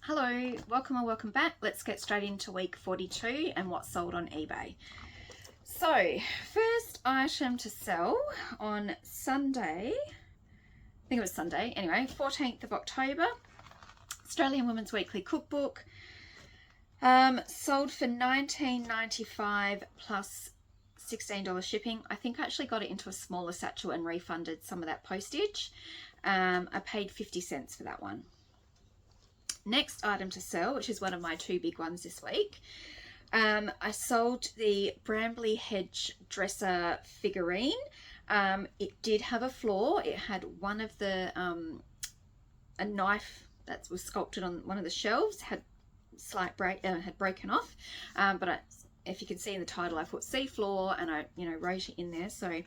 Hello, welcome or welcome back. Let's get straight into week 42 and what's sold on eBay. So, first item to sell on Sunday, I think it was Sunday, anyway, 14th of October, Australian Women's Weekly Cookbook, sold for $19.95 plus $16 shipping. I think I actually got it into a smaller satchel and refunded some of that postage. I paid 50 cents for that one. Next item to sell, which is one of my two big ones this week, I sold the Brambley Hedge dresser figurine. It did have a flaw. It had one of the a knife that was sculpted on one of the shelves had slight break had broken off, but if you can see in the title, I put sea flaw and I wrote it in there. So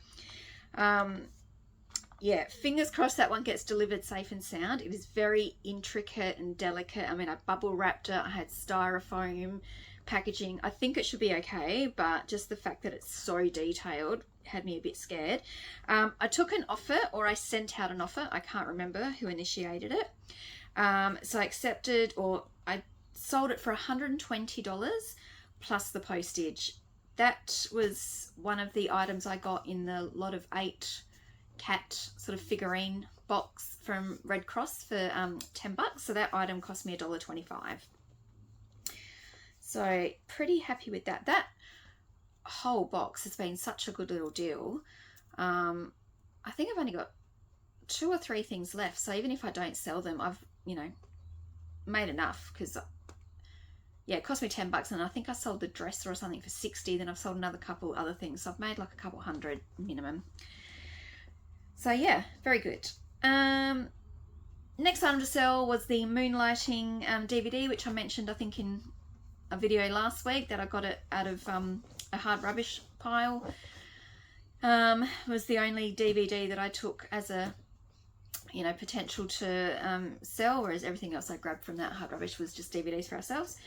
yeah, fingers crossed that one gets delivered safe and sound. It is very intricate and delicate. I mean, I bubble wrapped it. I had styrofoam packaging. I think it should be okay, but just the fact that it's so detailed had me a bit scared. I took an offer, or I sent out an offer. I can't remember who initiated it. So I accepted, or I sold it for $120 plus the postage. That was one of the items I got in the lot of 8 cat sort of figurine box from Red Cross for $10. So that item cost me $1.25. So pretty happy with that. That whole box has been such a good little deal. I think I've only got 2 or 3 things left. So even if I don't sell them, I've, made enough, because yeah, it cost me $10 and I think I sold the dresser or something for 60. Then I've sold another couple other things. So I've made like a couple hundred minimum. So yeah, very good. Next item to sell was the Moonlighting DVD, which I mentioned I think in a video last week that I got it out of a hard rubbish pile. It was the only DVD that I took as a potential to sell, whereas everything else I grabbed from that hard rubbish was just DVDs for ourselves.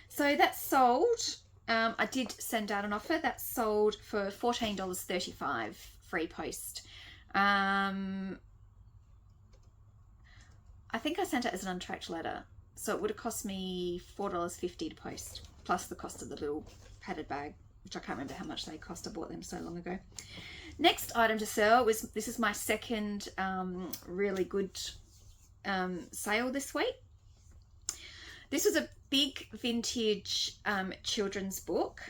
So that's sold. I did send out an offer. That's sold for $14.35 free post. I think I sent it as an untracked letter, so it would have cost me $4.50 to post, plus the cost of the little padded bag, which I can't remember how much they cost. I bought them so long ago. Next item to sell was, this is my second really good sale this week. This was a big vintage children's book.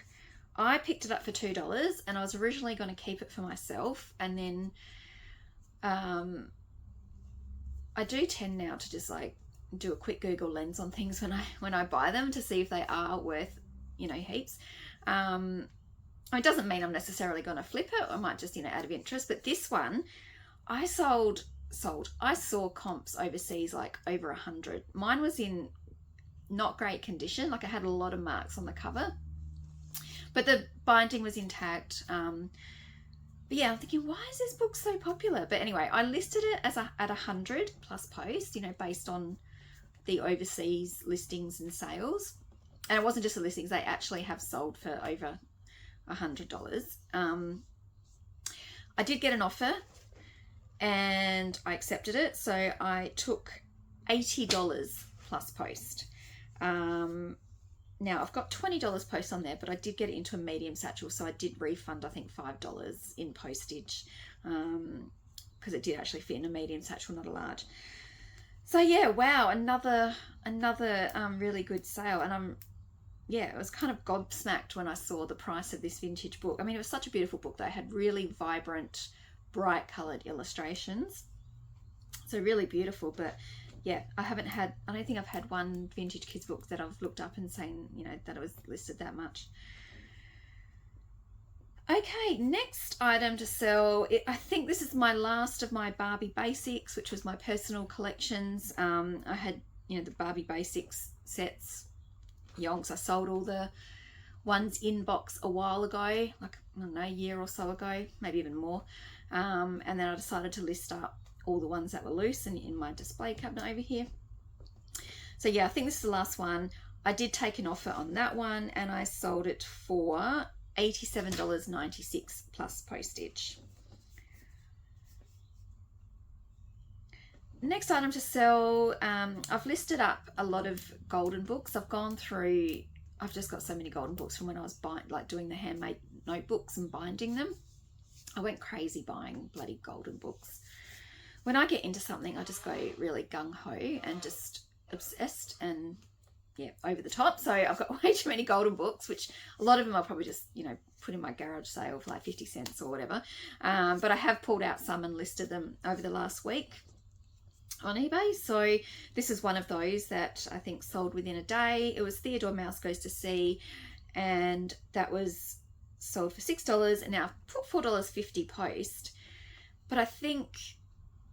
I picked it up for $2 and I was originally going to keep it for myself, and then I do tend now to just like do a quick Google lens on things when I buy them to see if they are worth heaps. It doesn't mean I'm necessarily going to flip it. I might just out of interest. But this one, I sold. I saw comps overseas like over 100. Mine was in not great condition. Like I had a lot of marks on the cover, but the binding was intact. But yeah, I'm thinking, why is this book so popular? But anyway, I listed it as at 100 plus post, based on the overseas listings and sales. And it wasn't just the listings; they actually have sold for over $100. I did get an offer, and I accepted it. So I took $80 plus post. Now I've got $20 post on there, but I did get it into a medium satchel, so I did refund I think $5 in postage, because it did actually fit in a medium satchel, not a large. So yeah, wow, another really good sale. And I was kind of gobsmacked when I saw the price of this vintage book. I mean, it was such a beautiful book. They had really vibrant, bright coloured illustrations, so really beautiful. But yeah, I don't think I've had one vintage kids book that I've looked up and seen, that it was listed that much. Okay, next item to sell. I think this is my last of my Barbie Basics, which was my personal collections. I had, the Barbie Basics sets, yonks. I sold all the ones in box a while ago, like, I don't know, a year or so ago, maybe even more. And then I decided to list up all the ones that were loose and in my display cabinet over here. So yeah, I think this is the last one. I did take an offer on that one and I sold it for $87.96 plus postage. next item to sell, I've listed up a lot of golden books. I've gone through, I've just got so many golden books from when I was doing the handmade notebooks and binding them. I went crazy buying bloody golden books. When I get into something, I just go really gung-ho and just obsessed and yeah, over the top. So I've got way too many golden books, which a lot of them I'll probably just, you know, put in my garage sale for like 50 cents or whatever. But I have pulled out some and listed them over the last week on eBay. So this is one of those that I think sold within a day. It was Theodore Mouse Goes to Sea, and that was sold for $6, and now I've put $4.50 post, but I think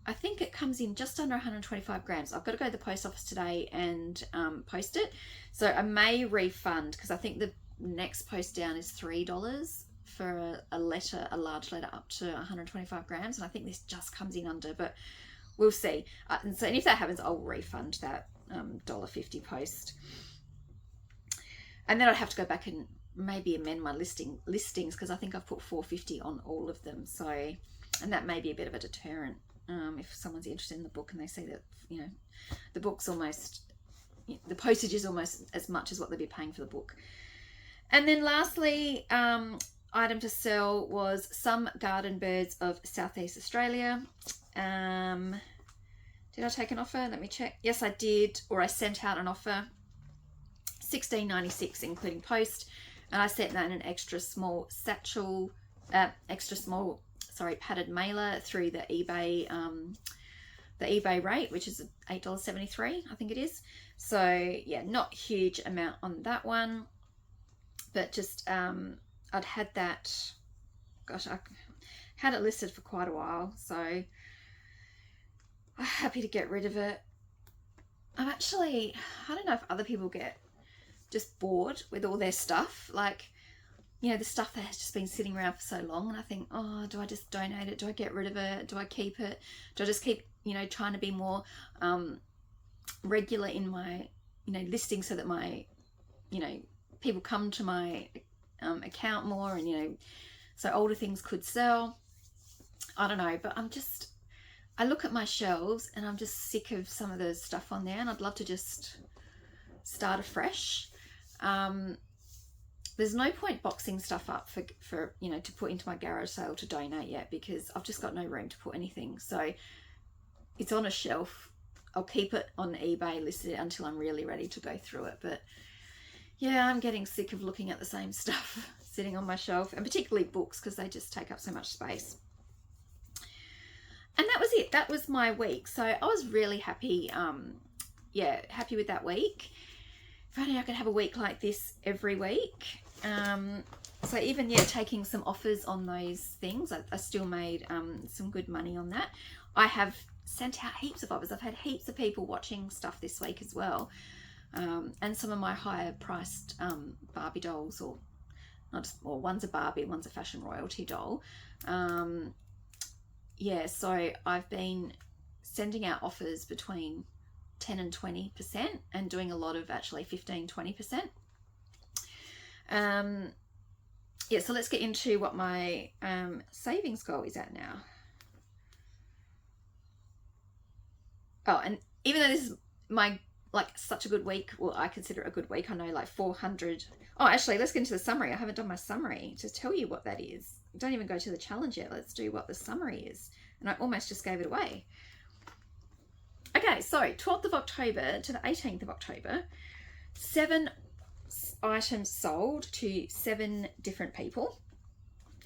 it comes in just under 125 grams. I've got to go to the post office today and post it. So I may refund, because I think the next post down is $3 for a letter, a large letter up to 125 grams. And I think this just comes in under, but we'll see. And if that happens, I'll refund that $1.50 post. And then I'd have to go back and maybe amend my listings, because I think I've put $4.50 on all of them. So, and that may be a bit of a deterrent. If someone's interested in the book and they see that, you know, the book's almost, the postage is almost as much as what they'd be paying for the book. And then lastly, item to sell was some garden birds of Southeast Australia. Did I take an offer? Let me check. Yes, I did, or I sent out an offer. $16.96 including post, and I sent that in an extra small satchel, padded mailer through the eBay rate, which is $8.73, I think it is. So yeah, not huge amount on that one, but just I'd had that, gosh, I had it listed for quite a while, so I'm happy to get rid of it. I don't know if other people get just bored with all their stuff, like, you know, the stuff that has just been sitting around for so long, and I think, oh, do I just donate it? Do I get rid of it? Do I keep it? Do I just keep, you know, trying to be more regular in my, you know, listing, so that my, you know, people come to my account more, and, you know, so older things could sell. I don't know, but I look at my shelves and I'm just sick of some of the stuff on there, and I'd love to just start afresh. There's no point boxing stuff up for you know, to put into my garage sale to donate yet, because I've just got no room to put anything. So it's on a shelf. I'll keep it on eBay listed until I'm really ready to go through it. But yeah, I'm getting sick of looking at the same stuff sitting on my shelf, and particularly books, because they just take up so much space. And that was it. That was my week. So I was really happy. Yeah, happy with that week. If only I could have a week like this every week. So even, yeah, taking some offers on those things, I still made some good money on that. I have sent out heaps of offers. I've had heaps of people watching stuff this week as well. And some of my higher priced Barbie dolls, or one's a Barbie, one's a fashion royalty doll. Yeah, so I've been sending out offers between 10 and 20%, and doing a lot of actually 15-20%. Yeah, so let's get into what my savings goal is at now. Oh, and even though this is my, like, such a good week, well, I consider it a good week. I know, like, 400. Oh, actually, let's get into the summary. I haven't done my summary to tell you what that is. Don't even go to the challenge yet. Let's do what the summary is. And I almost just gave it away. Okay, so 12th of October to the 18th of October, 7 items sold to 7 different people.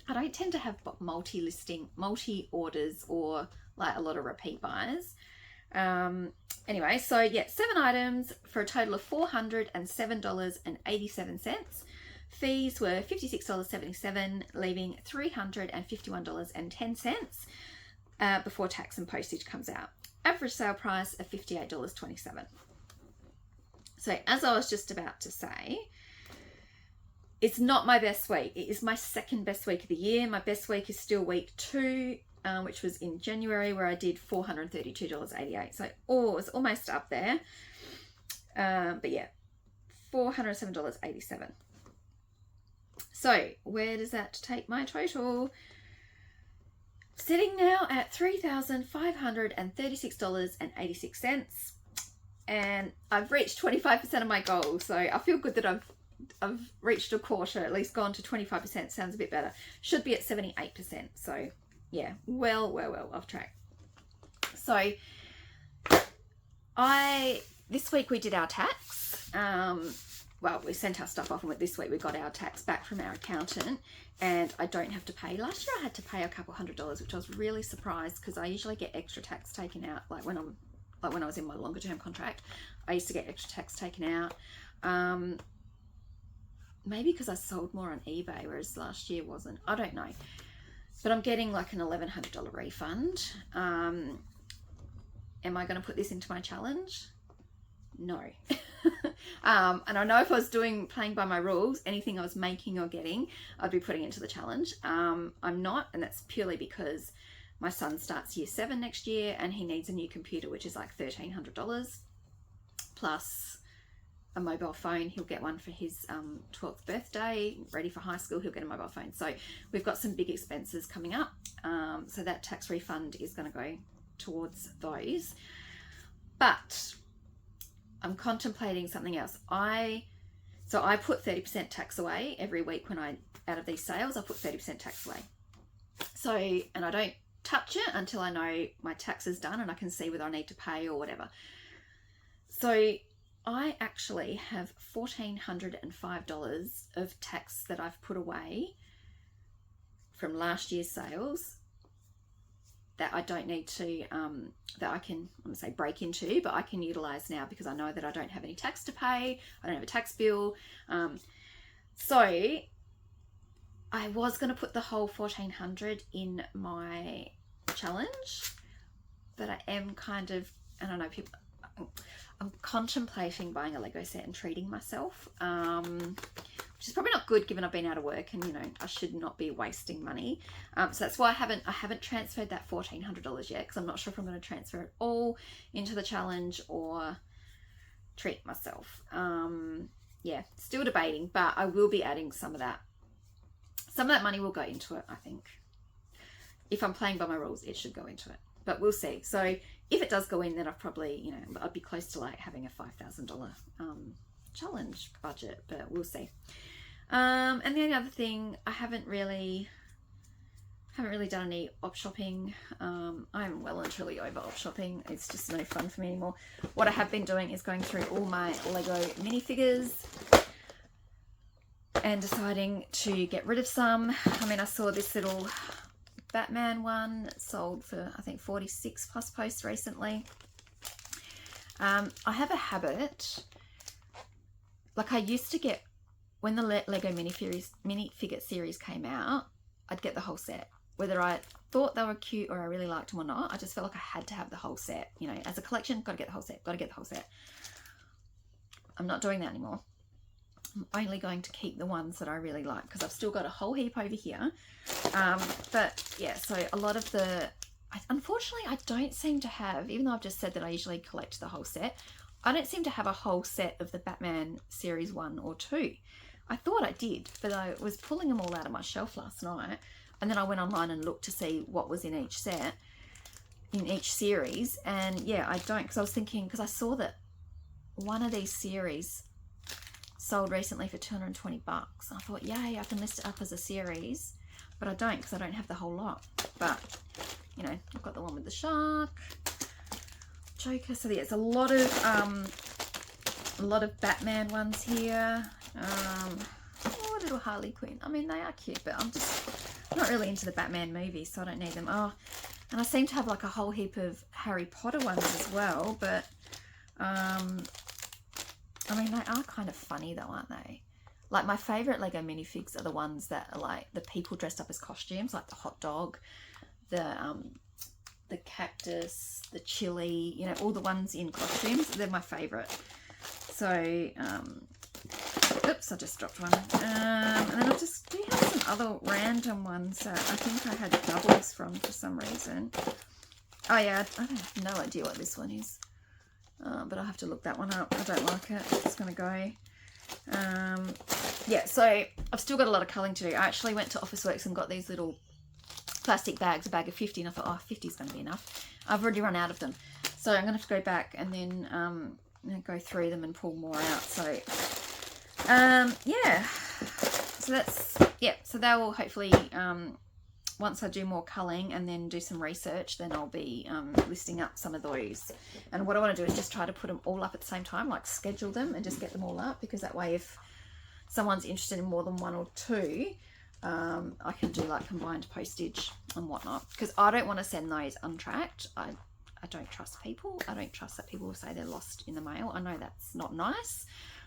I don't tend to have multi-orders, or like a lot of repeat buyers. Anyway, so yeah, 7 items for a total of $407.87. Fees were $56.77, leaving $351.10 before tax and postage comes out. Average sale price of $58.27. So as I was just about to say, it's not my best week. It is my second best week of the year. My best week is still week 2, which was in January, where I did $432.88. So, it was almost up there. But yeah, $407.87. So where does that take my total? sitting now at $3,536.86, and I've reached 25% of my goal, so I feel good that I've reached a quarter, at least gone to 25%. Sounds a bit better. Should be at 78%, so yeah, well off track. So this week we did our tax. Well, we sent our stuff off, and this week we got our tax back from our accountant, and I don't have to pay. Last year I had to pay a couple $100, which I was really surprised, because I usually get extra tax taken out, like when I was in my longer term contract, I used to get extra tax taken out. Maybe because I sold more on eBay, whereas last year wasn't. I don't know. But I'm getting like an $1,100 refund. Am I going to put this into my challenge? No. And I know if I was playing by my rules, anything I was making or getting, I'd be putting into the challenge. I'm not, and that's purely because my son starts year 7 next year, and he needs a new computer, which is like $1,300 plus a mobile phone. He'll get one for his 12th birthday, ready for high school. He'll get a mobile phone. So we've got some big expenses coming up. So that tax refund is going to go towards those. But I'm contemplating something else. So I put 30% tax away every week out of these sales, I put 30% tax away. So, and I don't touch it until I know my tax is done and I can see whether I need to pay or whatever. So I actually have $1,405 of tax that I've put away from last year's sales that I don't need to, that I can, I'm going to say break into, but I can utilize now because I know that I don't have any tax to pay. I don't have a tax bill. So I was going to put the whole $1,400 in my challenge, but I am kind of, I don't know, I'm contemplating buying a Lego set and treating myself, which is probably not good given I've been out of work and, you know, I should not be wasting money. So that's why I haven't transferred that $1,400 yet, because I'm not sure if I'm going to transfer it all into the challenge or treat myself. Yeah, still debating, but I will be adding some of that. Some of that money will go into it, I think. If I'm playing by my rules, it should go into it. But we'll see. So if it does go in, then I've probably, you know, I'd be close to like having a $5,000 challenge budget, but we'll see. And the only other thing, I haven't really done any op shopping. I'm well and truly over op shopping. It's just no fun for me anymore. What I have been doing is going through all my Lego minifigures and deciding to get rid of some. I mean, I saw this little Batman one sold for, I think, 46 plus posts recently. I have a habit, like I used to get, when the Lego minifigure series came out, I'd get the whole set. Whether I thought they were cute or I really liked them or not, I just felt like I had to have the whole set. You know, as a collection, got to get the whole set, got to get the whole set. I'm not doing that anymore. I'm only going to keep the ones that I really like, because I've still got a whole heap over here. But yeah, so a lot of the, unfortunately I don't seem to have, even though I've just said that I usually collect the whole set, I don't seem to have a whole set of the Batman series 1 or 2. I thought I did, but I was pulling them all out of my shelf last night, and then I went online and looked to see what was in each set, in each series, and yeah, I don't, because I was thinking, because I saw that one of these series sold recently for $220. I thought, yay, I can list it up as a series, but I don't, because I don't have the whole lot. But you know, I've got the one with the shark, Joker. So there's a lot of Batman ones here. Oh, little Harley Quinn. I mean, they are cute, but I'm not really into the Batman movies, so I don't need them. Oh, and I seem to have like a whole heap of Harry Potter ones as well, but I mean, they are kind of funny though, aren't they? Like, my favourite Lego minifigs are the ones that are like the people dressed up as costumes, like the hot dog, the cactus, the chili, you know, all the ones in costumes. They're my favourite. So, oops, I just dropped one. And then I just do have some other random ones that I think I had doubles from for some reason. Oh yeah, I have no idea what this one is. But I'll have to look that one up. I don't like it. It's going to go. Yeah, so I've still got a lot of culling to do. I actually went to Officeworks and got these little plastic bags, a bag of 50, and I thought, oh, 50 is going to be enough. I've already run out of them. So I'm going to have to go back and then go through them and pull more out. So, yeah. So that's, yeah. So they will hopefully, once I do more culling and then do some research, then I'll be listing up some of those. And what I want to do is just try to put them all up at the same time, like schedule them and just get them all up, because that way if someone's interested in more than one or two, I can do like combined postage and whatnot, because I don't want to send those untracked. I don't trust people. I don't trust that people will say they're lost in the mail. I know that's not nice,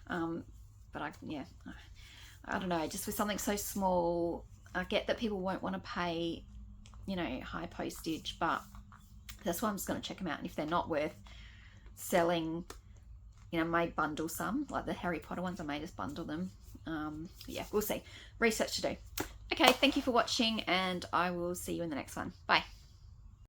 but I don't know, just with something so small, I get that people won't want to pay, you know, high postage, but that's why I'm just going to check them out, and if they're not worth selling, you know, I may bundle some, like the Harry Potter ones, I may just bundle them. Yeah, we'll see. Research to do. Okay, thank you for watching, and I will see you in the next one. Bye.